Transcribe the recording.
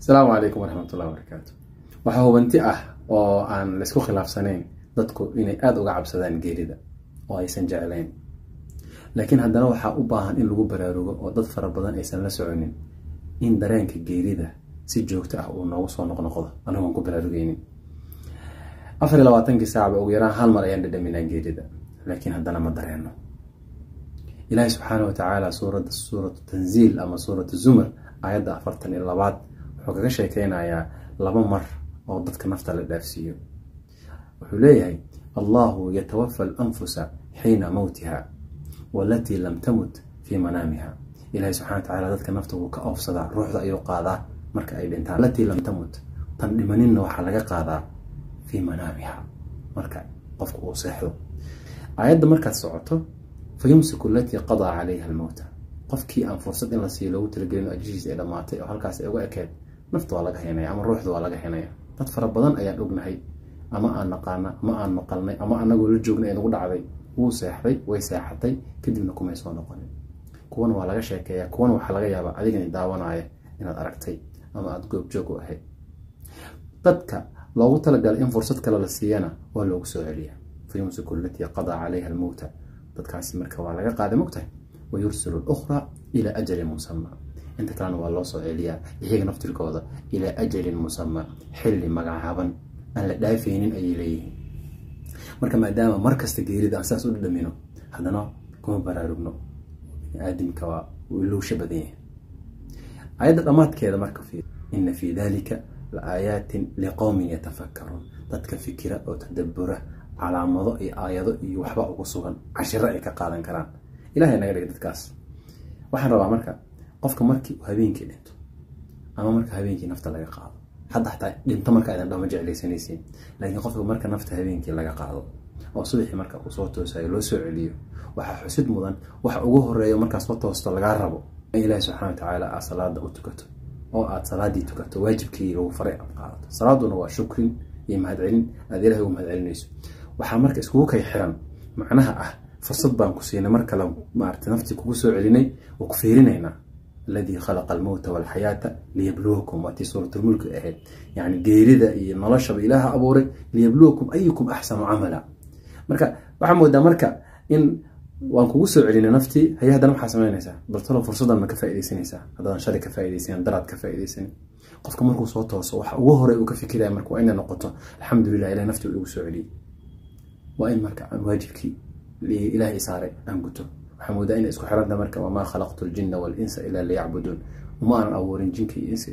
السلام عليكم ورحمة الله وبركاته. waxa hubanti oo aan la isku khilaafsanayn dadku inay aad uga cabsadaan geerida oo aysan jecelayn, laakiin haddana waxa u baahan in lagu baraarugo oo dad fara badan aysan la soconin in dareenka geerida si joogto ah uu noogu soo noqnoqdo anagoon ku baraarugaynin. 24 saac ugu yaraan hal mar ayaan dhadhaminaa geerida, laakiin haddana ma dareeno. ilaahay subxaanahu wa tacaala suuratu tanziil ama suuratu zumar aayadda 42 wuxuu kaga sheekeynayaa laba mar oo dadka nafta la dhaafsiiyo. wuxuu leeyahay allahu yatawaffa al-anfusa xiina mawtiha wallati lam tamut fi manaamiha. ilaahay subxaanahu wa tacaala dadka nafta wuu ka oofsadaa, ruuxda ayuu qaadaa marka ay dhintaan. allati lam tamut, tan dhimaninna waxaa laga qaadaa fi manaamiha marka qofku uu seexdo. aayadda markaad socoto فيمسك التي قضى عليها الموت، قفكي أن فرصة إن لسي لو تلقين أجهزة إلى ماتي أو هالكاس أو أكيد نفط ولا جهنيا أما الروح ولا جهنيا تدفر بدن أيان أجنه هي أما أن نقلنا أما أن نقلنا أما أن نقول الجوجنا نقول عبي وساحبي ويساحتي كده منكم يسوون نقلنا كون ولا شيء كيا كون وحلا جيا بقى أديك نداونا عيه إن أركتي أما أتجوب جوجو هي تدك لو تلقى إن فرصة كلا لسيانا ولا وسؤالية فيمسك التي قضى عليها الموت dadkaasi marka waa laga qaaday mugtahay wayursilu al-ukhra ila ajalin musamma. inta kalena waa loo soo celiyaa iyaga naftirkooda ila ajalin musamma, xilli magacaaban aan la dhaafaynin ay leeyihiin. marka maadaama markasta geerida aan saas u dhadhamino haddana kuma baraarugno aadamka waa uu shabadan yahay. ayadda dhamaadkeeda marka fi inna fi dhalika la ayatin liqawmin yatafakkarun, dadka fikira oo tadabbura calaamado iyo aayado iyo waxba ugu sugan cashiro ay ka qaadan karaan. ilaahay naga dhigay dadkaas. waxaan rabaa marka qofka markii uu habeenkii dhinto ama marka habeenkii nafta laga qaado, hatta dhinto marka aydan dhama jeclaysanaysiin, laakiin qofka marka nafta habeenkii laga qaado oo subaxii marka uu soo toosayo loo soo celiyo, waxa xusid mudan waxa ugu horeeyo markaas soo toosto laga rabo in ilaahay subxaanahu wa tacaala aad salaada u tukato oo aad salaadii tukato waajibkii lagu faray aad qaadato. salaaduna waa shukrin iyo mahadcelin aad ilaahay ugu mahadcelinayso. waxaa marka iskugu kay xiran macnaha fursad baan ku siinay marka la maartay nafti kugu soo celinay oo ku fiirinayna alladhi khalaqa al-mawta wal hayata liyabluwakum wa tisuratul mulk ahayd, yani geerida iyo nolosha ilaaha abuuray liyabluwakum ayyukum ahsanu amala. marka waxa moodaa marka in waan kugu soo celinay nafti hay haddana waxa sameynaysaa bal tolo fursadan ma ka faa'iideysanaysaa, haddana shari ka faa'iideysan daraad ka faa'iideysan. qofka markuu soo tooso waxa ugu hore uu ka fikiraya markuu inay noqoto alxamdulillah ilaahay nafti uu soo celiyay وإن مركع واجبك لإله إسارة أنقطه. حمودا إن إسكو حرمنا مركع وما خلقت الجن والإنس إلا ليعبدون، وما أنا أول جنك إنس